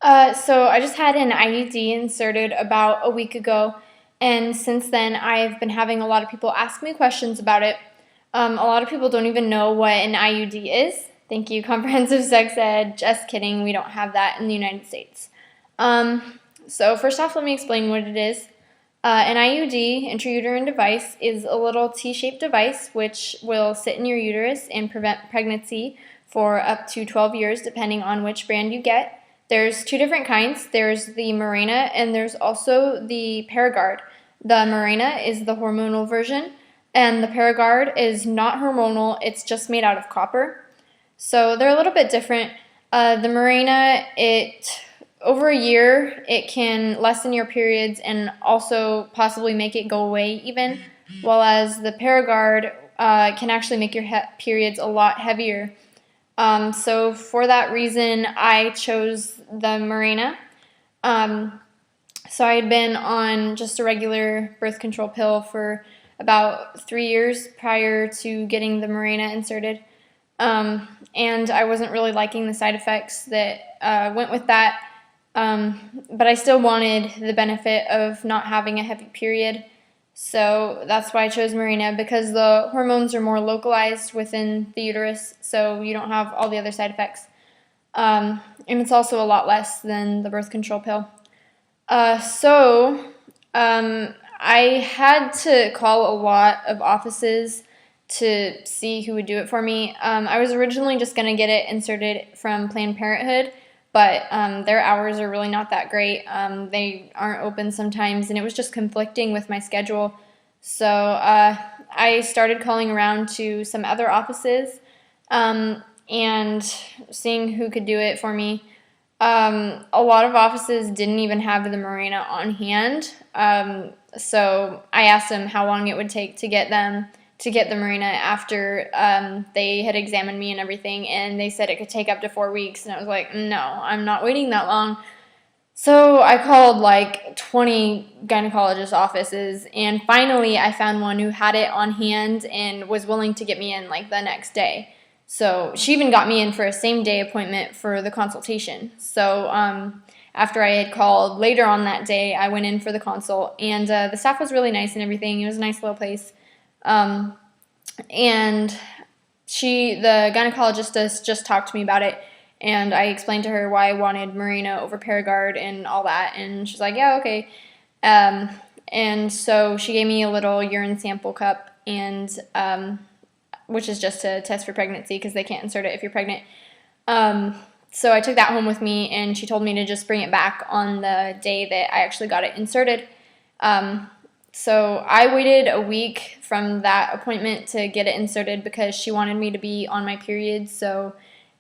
So I just had an IUD inserted about a week ago, and since then I've been having a lot of people ask me questions about it. A lot of people don't even know what an IUD is. Thank you, Comprehensive Sex Ed. Just kidding, we don't have that in the United States. So first off, let me explain what it is. An IUD, intrauterine device, is a little T-shaped device which will sit in your uterus and prevent pregnancy for up to 12 years, depending on which brand you get. There's two different kinds. There's the Mirena and there's also the Paragard. The Mirena is the hormonal version, and the Paragard is not hormonal. It's just made out of copper. So they're a little bit different. The Mirena, over a year, it can lessen your periods and also possibly make it go away even, while the Paragard can actually make your periods a lot heavier. So for that reason, I chose the Mirena. So I had been on just a regular birth control pill for about 3 years prior to getting the Mirena inserted. And I wasn't really liking the side effects that went with that. But I still wanted the benefit of not having a heavy period. So that's why I chose Mirena, because the hormones are more localized within the uterus, so you don't have all the other side effects. And it's also a lot less than the birth control pill. I had to call a lot of offices to see who would do it for me. I was originally just going to get it inserted from Planned Parenthood, but their hours are really not that great. They aren't open sometimes, and it was just conflicting with my schedule. So I started calling around to some other offices and seeing who could do it for me. A lot of offices didn't even have the Mirena on hand, so I asked them how long it would take to get the Mirena after they had examined me and everything, and they said it could take up to 4 weeks, and I was like, no, I'm not waiting that long. So I called like 20 gynecologist offices, and finally I found one who had it on hand and was willing to get me in like the next day. So she even got me in for a same-day appointment for the consultation. So after I had called later on that day, I went in for the consult, and the staff was really nice and everything. It was a nice little place. And the gynecologist just talked to me about it, and I explained to her why I wanted Mirena over Paragard and all that, and she's like, yeah, okay. And so she gave me a little urine sample cup, and which is just to test for pregnancy because they can't insert it if you're pregnant. So I took that home with me, and she told me to just bring it back on the day that I actually got it inserted. So I waited a week from that appointment to get it inserted because she wanted me to be on my period, so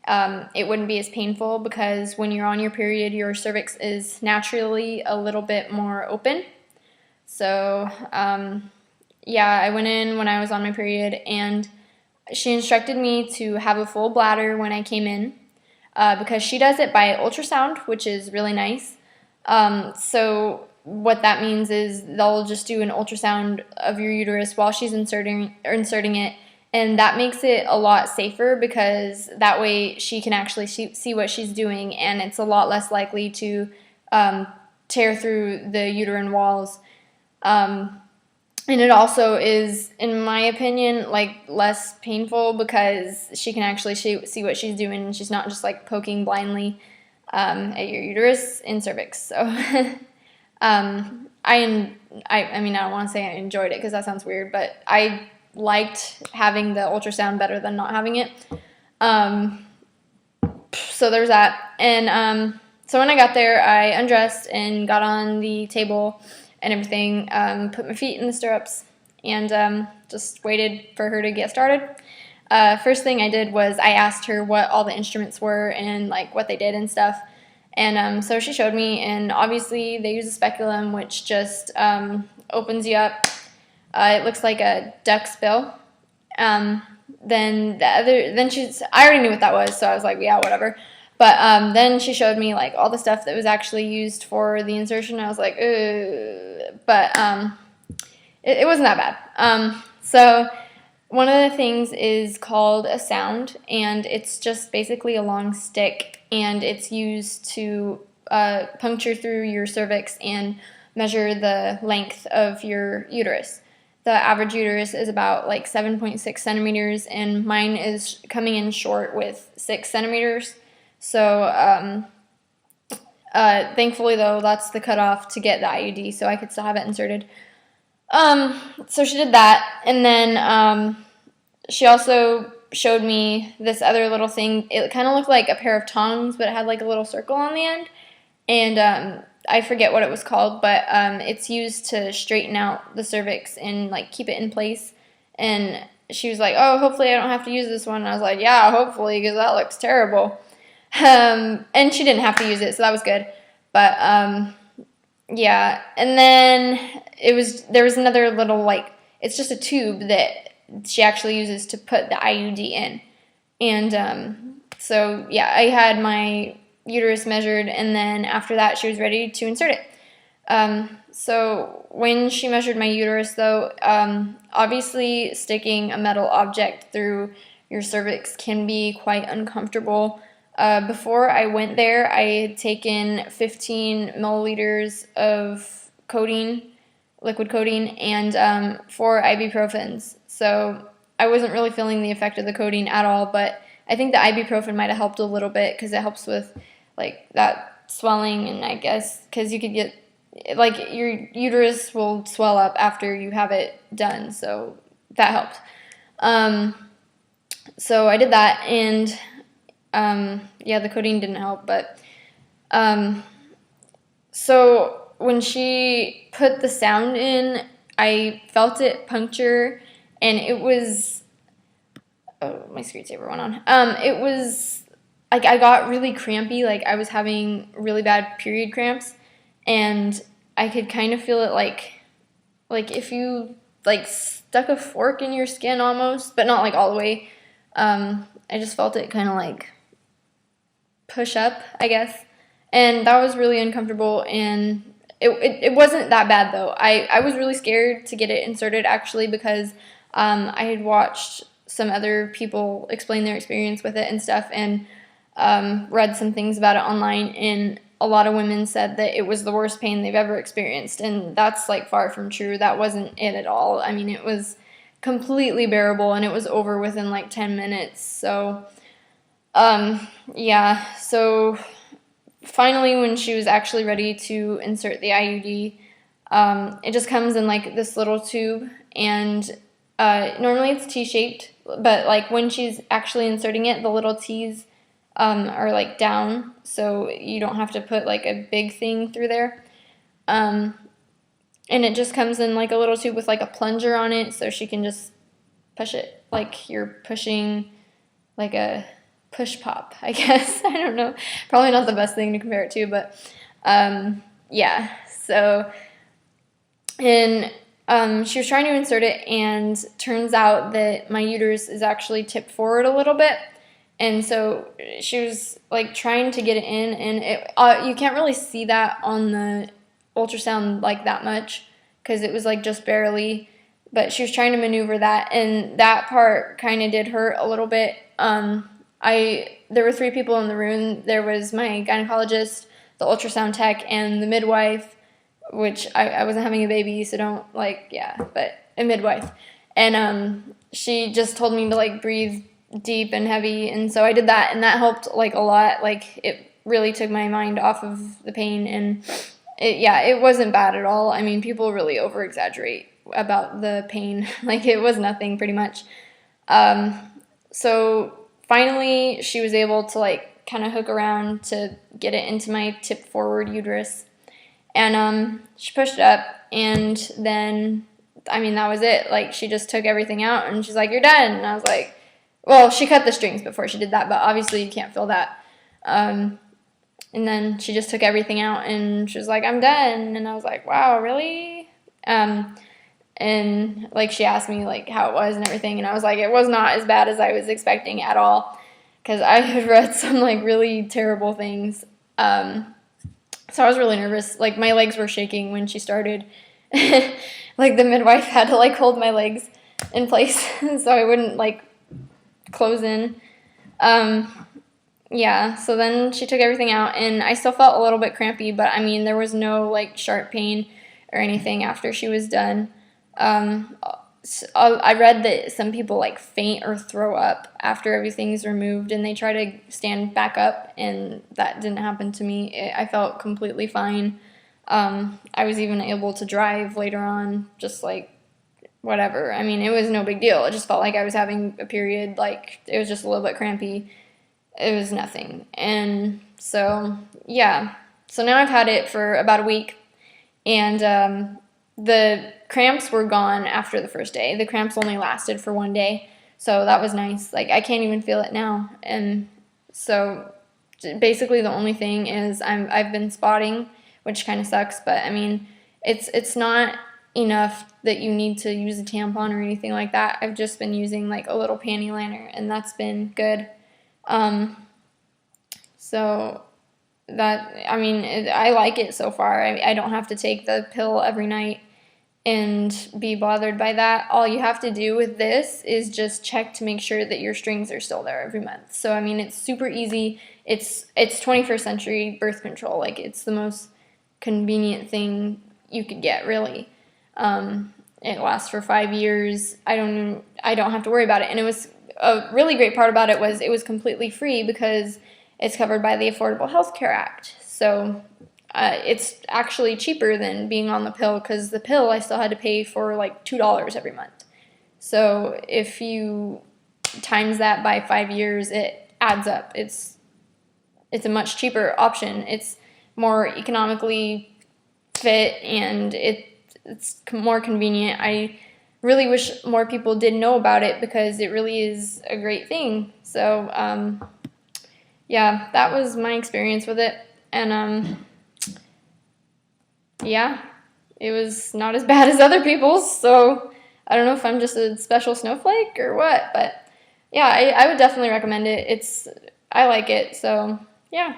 it wouldn't be as painful, because when you're on your period, your cervix is naturally a little bit more open. So yeah, I went in when I was on my period, and she instructed me to have a full bladder when I came in, because she does it by ultrasound, which is really nice. So what that means is they'll just do an ultrasound of your uterus while she's inserting it, and that makes it a lot safer, because that way she can actually see what she's doing, and it's a lot less likely to tear through the uterine walls. And it also is, in my opinion, like less painful, because she can actually see what she's doing, and she's not just like poking blindly at your uterus and cervix. So I mean, I don't want to say I enjoyed it because that sounds weird, but I liked having the ultrasound better than not having it. So there's that. And so when I got there, I undressed and got on the table and everything, put my feet in the stirrups, and just waited for her to get started. First thing I did was I asked her what all the instruments were and like what they did and stuff. And so she showed me, and obviously they use a speculum, which just opens you up. It looks like a duck's bill. I already knew what that was, so I was like, yeah, whatever. But then she showed me like all the stuff that was actually used for the insertion. I was like, ugh. But it wasn't that bad. So one of the things is called a sound, and it's just basically a long stick, and it's used to puncture through your cervix and measure the length of your uterus. The average uterus is about like 7.6 centimeters, and mine is coming in short with 6 centimeters. So thankfully, though, that's the cutoff to get the IUD, so I could still have it inserted. So she did that, and then she also showed me this other little thing. It kind of looked like a pair of tongs, but it had like a little circle on the end, and I forget what it was called, but it's used to straighten out the cervix and like keep it in place. And she was like, "Oh, hopefully I don't have to use this one." And I was like, "Yeah, hopefully, because that looks terrible." And she didn't have to use it, so that was good. But yeah, and then there was another little, like, it's just a tube that she actually uses to put the IUD in. And so yeah, I had my uterus measured, and then after that she was ready to insert it. So when she measured my uterus, though, obviously sticking a metal object through your cervix can be quite uncomfortable. Before I went there, I had taken 15 milliliters of codeine, liquid codeine, and 4 ibuprofens. So I wasn't really feeling the effect of the codeine at all, but I think the ibuprofen might have helped a little bit because it helps with like that swelling, and I guess because you could get, like, your uterus will swell up after you have it done, so that helped. So I did that, and yeah, the codeine didn't help, but so when she put the sound in, I felt it puncture, and it was, oh, my screensaver went on. It was like I got really crampy, like I was having really bad period cramps, and I could kind of feel it like if you like stuck a fork in your skin almost, but not like all the way. I just felt it kind of like push up, I guess, and that was really uncomfortable, and it wasn't that bad, though. I was really scared to get it inserted, actually, because I had watched some other people explain their experience with it and stuff, and read some things about it online, and a lot of women said that it was the worst pain they've ever experienced, and that's like far from true. That wasn't it at all. I mean, it was completely bearable, and it was over within like 10 minutes. So yeah, so finally, when she was actually ready to insert the IUD, it just comes in like this little tube, and normally it's T-shaped, but like when she's actually inserting it, the little T's are like down, so you don't have to put like a big thing through there. And it just comes in like a little tube with like a plunger on it, so she can just push it like you're pushing like a push pop, I guess. I don't know. Probably not the best thing to compare it to, but yeah. So, and she was trying to insert it, and turns out that my uterus is actually tipped forward a little bit. And so she was like trying to get it in, and it you can't really see that on the ultrasound like that much because it was like just barely, but she was trying to maneuver that, and that part kind of did hurt a little bit. There were 3 people in the room. There was my gynecologist, the ultrasound tech, and the midwife, which I wasn't having a baby, so don't like, yeah, but a midwife. And she just told me to like breathe deep and heavy, and so I did that, and that helped like a lot. Like it really took my mind off of the pain, and it wasn't bad at all. I mean, people really over exaggerate about the pain. Like it was nothing pretty much. So finally she was able to like kind of hook around to get it into my tip forward uterus, and she pushed it up, and then I mean that was it. Like she just took everything out, and she's like, "You're done." And I was like, well, she cut the strings before she did that, but obviously you can't feel that. And then she just took everything out, and she was like, "I'm done." And I was like, "Wow, really?" And like she asked me like how it was and everything, and I was like, it was not as bad as I was expecting at all, because I had read some like really terrible things. So I was really nervous. Like my legs were shaking when she started. Like the midwife had to like hold my legs in place so I wouldn't like close in. yeah, so then she took everything out, and I still felt a little bit crampy, but I mean, there was no like sharp pain or anything after she was done. Um, I read that some people like faint or throw up after everything's removed, and they try to stand back up, and that didn't happen to me. I felt completely fine. I was even able to drive later on, just like whatever. I mean, it was no big deal. It just felt like I was having a period, like it was just a little bit crampy. It was nothing. And so, yeah. So now I've had it for about a week, and the cramps were gone after the first day. The cramps only lasted for 1 day, so that was nice. Like, I can't even feel it now. And so basically the only thing is I've been spotting, which kind of sucks, but I mean, it's not enough that you need to use a tampon or anything like that. I've just been using like a little panty liner, and that's been good. Um, so that, I mean, I like it so far. I don't have to take the pill every night and be bothered by that. All you have to do with this is just check to make sure that your strings are still there every month. So I mean, it's super easy. It's 21st century birth control. Like, it's the most convenient thing you could get, really. It lasts for 5 years. I don't have to worry about it. And it was a really great part about it was it was completely free because it's covered by the Affordable Health Care Act. So it's actually cheaper than being on the pill, because the pill I still had to pay for like $2 every month. So if you times that by 5 years, it adds up. It's a much cheaper option. It's more economically fit, and it's more convenient. I really wish more people did know about it, because it really is a great thing. So yeah, that was my experience with it, and yeah, it was not as bad as other people's. So I don't know if I'm just a special snowflake or what, but yeah, I would definitely recommend it. I like it, so yeah.